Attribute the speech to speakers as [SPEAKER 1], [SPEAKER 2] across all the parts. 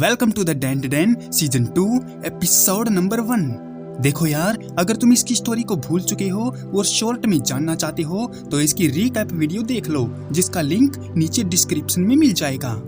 [SPEAKER 1] Welcome to the den season 2 episode number 1। देखो यार, अगर तुम इसकी स्टोरी को भूल चुके हो और शॉर्ट में जानना चाहते हो तो इसकी रीकैप वीडियो देख लो, जिसका लिंक नीचे डिस्क्रिप्शन में मिल जाएगा।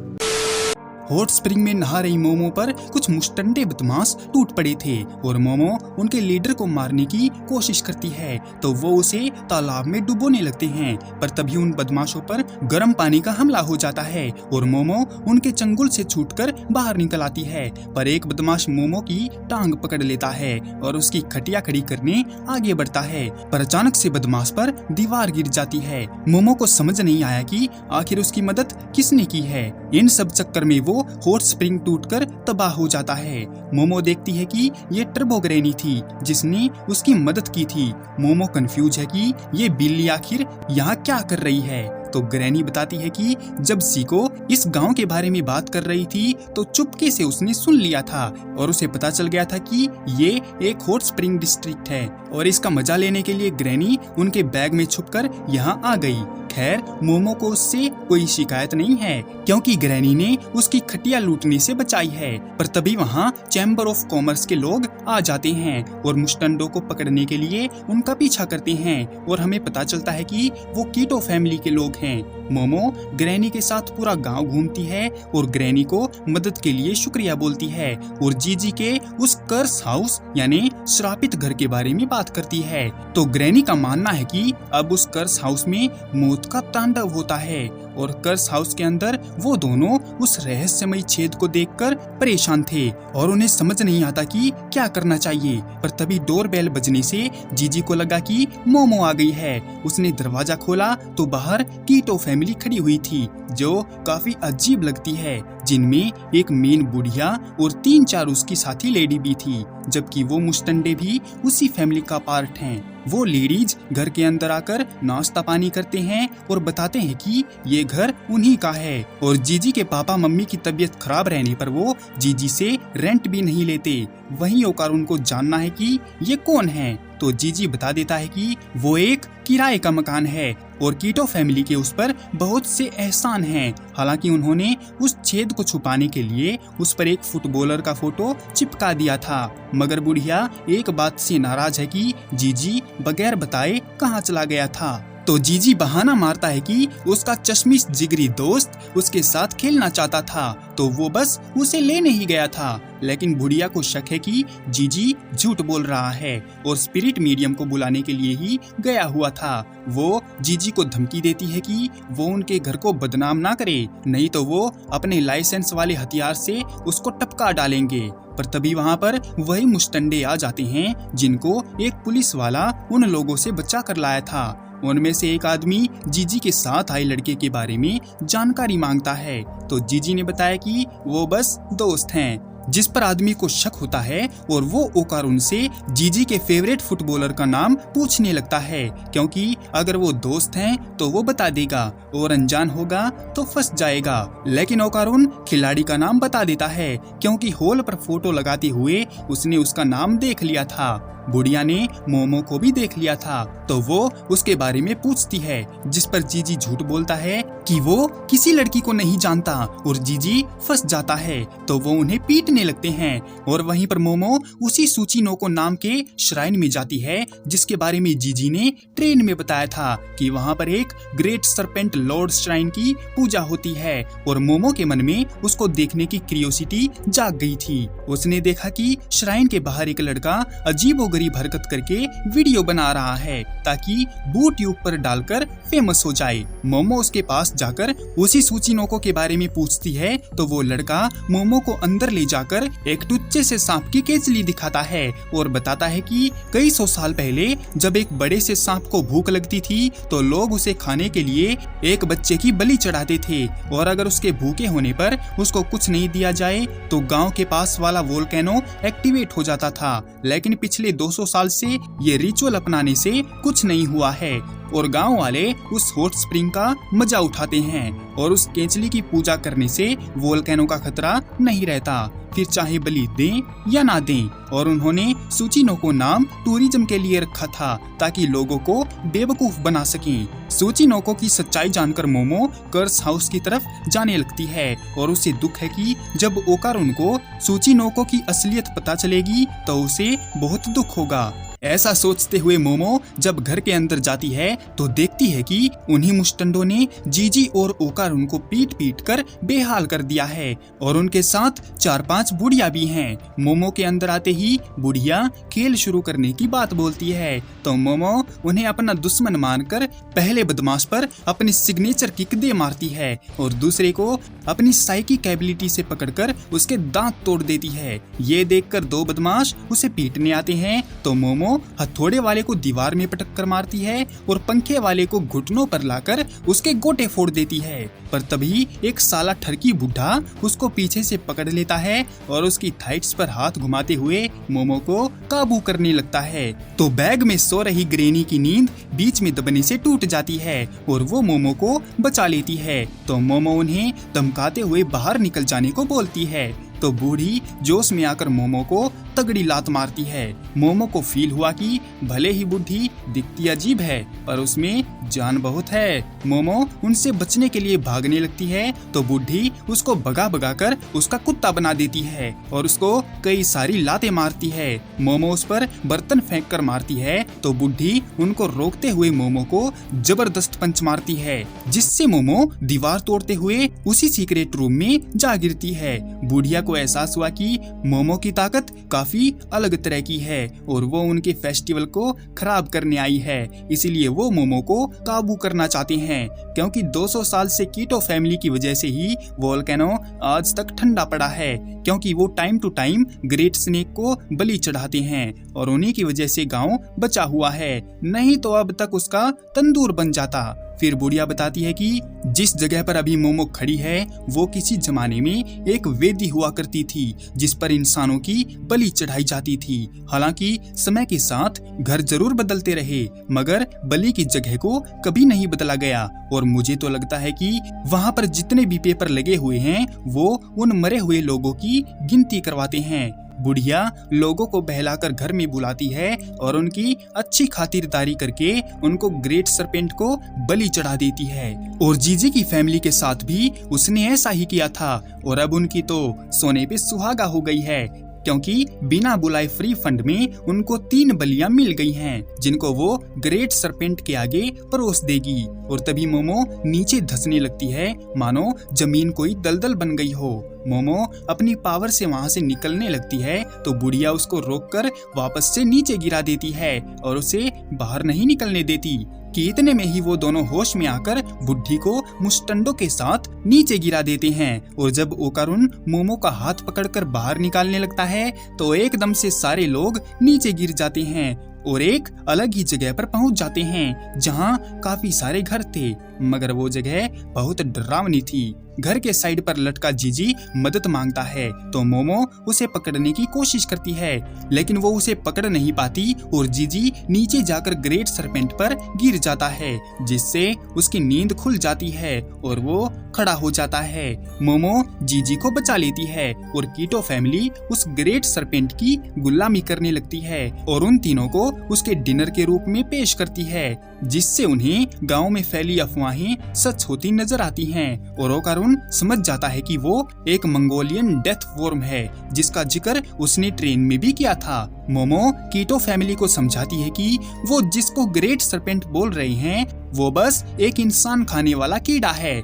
[SPEAKER 1] हॉट स्प्रिंग में नहा रही मोमो पर कुछ मुस्टंडे बदमाश टूट पड़े थे और मोमो उनके लीडर को मारने की कोशिश करती है तो वो उसे तालाब में डुबोने लगते हैं। पर तभी उन बदमाशों पर गर्म पानी का हमला हो जाता है और मोमो उनके चंगुल से छूटकर बाहर निकल आती है। पर एक बदमाश मोमो की टांग पकड़ लेता है और उसकी खटिया खड़ी करने आगे बढ़ता है। पर अचानक से बदमाश पर दीवार गिर जाती है। मोमो को समझ नहीं आया कि आखिर उसकी मदद किसने की है। इन सब चक्कर में वो हॉट स्प्रिंग टूटकर तबाह हो जाता है। मोमो देखती है कि ये टर्बो ग्रैनी थी जिसने उसकी मदद की थी। मोमो कंफ्यूज है कि ये बिल्ली आखिर यहाँ क्या कर रही है। तो ग्रैनी बताती है कि जब सीको इस गांव के बारे में बात कर रही थी तो चुपके से उसने सुन लिया था और उसे पता चल गया था कि ये एक हॉट स्प्रिंग डिस्ट्रिक्ट है और इसका मजा लेने के लिए ग्रैनी उनके बैग में छुपकर यहाँ आ गई। खैर, मोमो को उससे कोई शिकायत नहीं है क्योंकि ग्रैनी ने उसकी खटिया लूटने से बचाई है। पर तभी वहाँ चैम्बर ऑफ कॉमर्स के लोग आ जाते हैं और मुस्टंडो को पकड़ने के लिए उनका पीछा करते हैं और हमें पता चलता है कि वो कीटो फैमिली के लोग हैं। मोमो ग्रैनी के साथ पूरा गांव घूमती है और ग्रैनी को मदद के लिए शुक्रिया बोलती है और जीजी के उस कर्स हाउस यानी श्रापित घर के बारे में बात करती है। तो ग्रैनी का मानना है कि अब उस कर्स हाउस में मौत का तांडव होता है और कर्स हाउस के अंदर वो दोनों उस रहस्यमयी छेद को देखकर परेशान थे और उन्हें समझ नहीं आता कि क्या करना चाहिए। पर तभी डोरबेल बजने से जीजी को लगा कि मोमो आ गई है। उसने दरवाजा खोला तो बाहर कीटो फैमिली खड़ी हुई थी जो काफी अजीब लगती है, जिनमें एक मेन बुढ़िया और 3-4 उसकी साथी लेडी भी थी, जबकि वो मुस्टंडे भी उसी फैमिली का पार्ट हैं। वो लेडीज घर के अंदर आकर नाश्ता पानी करते हैं और बताते हैं कि ये घर उन्हीं का है और जीजी के पापा मम्मी की तबीयत खराब रहने पर वो जीजी से रेंट भी नहीं लेते। वहीं होकर उनको जानना है कि ये कौन है तो जीजी बता देता है कि वो एक किराए का मकान है और कीटो फैमिली के उस पर बहुत से एहसान हैं। हालांकि उन्होंने उस छेद को छुपाने के लिए उस पर एक फुटबॉलर का फोटो चिपका दिया था, मगर बुढ़िया एक बात से नाराज है कि जीजी बगैर बताए कहाँ चला गया था। तो जीजी बहाना मारता है कि उसका चश्मिश जिगरी दोस्त उसके साथ खेलना चाहता था तो वो बस उसे लेने ही गया था। लेकिन बुढ़िया को शक है कि जीजी झूठ बोल रहा है और स्पिरिट मीडियम को बुलाने के लिए ही गया हुआ था। वो जीजी को धमकी देती है कि वो उनके घर को बदनाम ना करे, नहीं तो वो अपने लाइसेंस वाले हथियार से उसको टपका डालेंगे। पर तभी वहाँ पर वही मुस्टंडे आ जाते हैं जिनको एक पुलिस वाला उन लोगों से बचा कर लाया था। उनमें से एक आदमी जीजी के साथ आए लड़के के बारे में जानकारी मांगता है तो जीजी ने बताया कि वो बस दोस्त हैं, जिस पर आदमी को शक होता है और वो ओकार उनसे जीजी के फेवरेट फुटबॉलर का नाम पूछने लगता है क्योंकि अगर वो दोस्त हैं तो वो बता देगा और अनजान होगा तो फंस जाएगा। लेकिन ओकारुन खिलाड़ी का नाम बता देता है क्योंकि हॉल पर फोटो लगाते हुए उसने उसका नाम देख लिया था। बुढ़िया ने मोमो को भी देख लिया था तो वो उसके बारे में पूछती है, जिस पर जीजी झूठ बोलता है कि वो किसी लड़की को नहीं जानता और जीजी फंस जाता है तो वो उन्हें पीटने लगते हैं। और वहीं पर मोमो उसी सूचिनोको नाम के श्राइन में जाती है जिसके बारे में जीजी ने ट्रेन में बताया था कि वहाँ पर एक ग्रेट सरपेंट लॉर्ड श्राइन की पूजा होती है और मोमो के मन में उसको देखने की क्यूरियोसिटी जाग गई थी। उसने देखा कि श्राइन के बाहर एक लड़का अजीब गरीब हरकत करके वीडियो बना रहा है ताकि बूट्यूब पर डालकर फेमस हो जाए। मोमो उसके पास जाकर उसी सूचिनोको के बारे में पूछती है तो वो लड़का मोमो को अंदर ले जाकर एक टुच्चे से सांप की केचली दिखाता है और बताता है कि कई 100 साल पहले जब एक बड़े से सांप को भूख लगती थी तो लोग उसे खाने के लिए एक बच्चे की बलि चढ़ाते थे और अगर उसके भूखे होने पर उसको कुछ नहीं दिया जाए तो गांव के पास वाला वोल्केनो एक्टिवेट हो जाता था। लेकिन पिछले 200 साल से ये रिचुअल अपनाने से कुछ नहीं हुआ है और गांव वाले उस हॉट स्प्रिंग का मजा उठाते हैं और उस केचली की पूजा करने से वोल्केनो का खतरा नहीं रहता। फिर चाहे बलि दें या ना दें। और उन्होंने सूचिनो को नाम टूरिज्म के लिए रखा था ताकि लोगों को बेवकूफ बना सकें। सूचिनोको की सच्चाई जानकर मोमो कर्स हाउस की तरफ जाने लगती है और उसे दुख है कि जब ओकारुन को सूचिनोको की असलियत पता चलेगी तो उसे बहुत दुख होगा। ऐसा सोचते हुए मोमो जब घर के अंदर जाती है तो देखती है कि उन्हीं मुस्टंडों ने जीजी और ओकारुन को पीट पीट कर बेहाल कर दिया है और उनके साथ 4-5 बुढ़िया भी हैं। मोमो के अंदर आते ही बुढ़िया खेल शुरू करने की बात बोलती है तो मोमो उन्हें अपना दुश्मन मानकर पहले बदमाश पर अपनी सिग्नेचर किक दे मारती है और दूसरे को अपनी साइकिक एबिलिटी से पकड़कर उसके दांत तोड़ देती है। ये देखकर दो बदमाश उसे पीटने आते हैं तो मोमो हथौड़े वाले को दीवार में पटक कर मारती है और पंखे वाले को घुटनों पर लाकर उसके गोटे फोड़ देती है। पर तभी एक साला ठरकी बुढ़ा उसको पीछे से पकड़ लेता है और उसकी थाइट्स पर हाथ घुमाते हुए मोमो को काबू करने लगता है। तो बैग में सो रही ग्रेनी की नींद बीच में दबने से टूट जाती है और वो मोमो को बचा लेती है। तो मोमो उन्हें धमकाते हुए बाहर निकल जाने को बोलती है तो बूढ़ी जोश में आकर मोमो को तगड़ी लात मारती है। मोमो को फील हुआ कि भले ही बुढ़ी दिखती अजीब है पर उसमें जान बहुत है। मोमो उनसे बचने के लिए भागने लगती है तो बुढ़ी उसको भगा भगा कर उसका कुत्ता बना देती है और उसको कई सारी लातें मारती है। मोमो उस पर बर्तन फेंक कर मारती है तो बुढ़ी उनको रोकते हुए मोमो को जबरदस्त पंच मारती है जिससे मोमो दीवार तोड़ते हुए उसी सीक्रेट रूम में जा गिरती है। बुढ़िया को एहसास हुआ कि मोमो की ताकत काफी अलग तरह की है और वो उनके फेस्टिवल को खराब करने आई है, इसलिए वो मोमो को काबू करना चाहते हैं क्योंकि 200 साल से कीटो फैमिली की वजह से ही वोल्केनो आज तक ठंडा पड़ा है क्योंकि वो time to time great snake को बलि चढ़ाते हैं और उन्हीं की वजह से गांव बचा हुआ है, नहीं तो अब तक उसका तंदूर बन जाता। फिर बुढ़िया बताती है कि जिस जगह पर अभी मोमो खड़ी है वो किसी जमाने में एक वेदी हुआ करती थी जिस पर इंसानों की बलि चढ़ाई जाती थी। हालांकि समय के साथ घर जरूर बदलते रहे मगर बलि की जगह को कभी नहीं बदला गया और मुझे तो लगता है कि वहाँ पर जितने भी पेपर लगे हुए हैं वो उन मरे हुए लोगों की गिनती करवाते हैं। बुढ़िया लोगों को बहलाकर घर में बुलाती है और उनकी अच्छी खातिरदारी करके उनको ग्रेट सरपेंट को बलि चढ़ा देती है और जीजी की फैमिली के साथ भी उसने ऐसा ही किया था और अब उनकी तो सोने पे सुहागा हो गई है क्योंकि बिना बुलाए फ्री फंड में उनको 3 बलियां मिल गई हैं जिनको वो ग्रेट सरपेंट के आगे परोस देगी। और तभी मोमो नीचे धंसने लगती है मानो जमीन कोई दलदल बन गई हो। मोमो अपनी पावर से वहां से निकलने लगती है तो बुढ़िया उसको रोककर वापस से नीचे गिरा देती है और उसे बाहर नहीं निकलने देती कि इतने में ही वो दोनों होश में आकर बुढ़ी को मुस्टंडों के साथ नीचे गिरा देते हैं। और जब ओकारुन मोमो का हाथ पकड़कर बाहर निकालने लगता है तो एकदम से सारे लोग नीचे गिर जाते हैं और एक अलग ही जगह पर पहुंच जाते हैं जहां काफी सारे घर थे मगर वो जगह बहुत डरावनी थी। घर के साइड पर लटका जीजी मदद मांगता है तो मोमो उसे पकड़ने की कोशिश करती है लेकिन वो उसे पकड़ नहीं पाती और जीजी नीचे जाकर ग्रेट सरपेंट पर गिर जाता है जिससे उसकी नींद खुल जाती है और वो खड़ा हो जाता है। मोमो जीजी को बचा लेती है और कीटो फैमिली उस ग्रेट सरपेंट की गुलामी करने लगती है और उन तीनों को उसके डिनर के रूप में पेश करती है जिससे उन्हें गांव में फैली अफवाहें सच होती नजर आती हैं और ओकारुन समझ जाता है कि वो एक मंगोलियन डेथ वॉर्म है जिसका जिक्र उसने ट्रेन में भी किया था। मोमो कीटो फैमिली को समझाती है कि वो जिसको ग्रेट सरपेंट बोल रहे हैं वो बस एक इंसान खाने वाला कीड़ा है।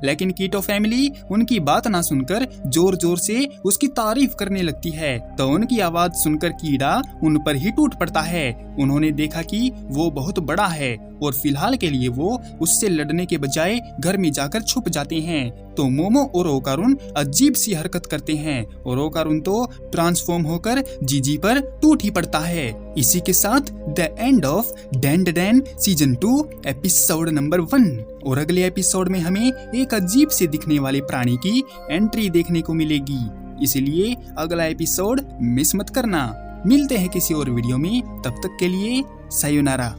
[SPEAKER 1] लेकिन कीटो फैमिली उनकी बात ना सुनकर जोर जोर से उसकी तारीफ करने लगती है तो उनकी आवाज सुनकर कीड़ा उन पर ही टूट पड़ता है। उन्होंने देखा कि वो बहुत बड़ा है और फिलहाल के लिए वो उससे लड़ने के बजाय घर में जाकर छुप जाते हैं। तो मोमो और ओकारुन अजीब सी हरकत करते हैं और ओकारुन तो ट्रांसफॉर्म होकर जीजी पर टूट ही पड़ता है। इसी के साथ द एंड ऑफ डेंडेन सीजन 2 एपिसोड नंबर 1। और अगले एपिसोड में हमें एक अजीब से दिखने वाले प्राणी की एंट्री देखने को मिलेगी, इसलिए अगला एपिसोड मिस मत करना। मिलते हैं किसी और वीडियो में, तब तक के लिए सायोनारा।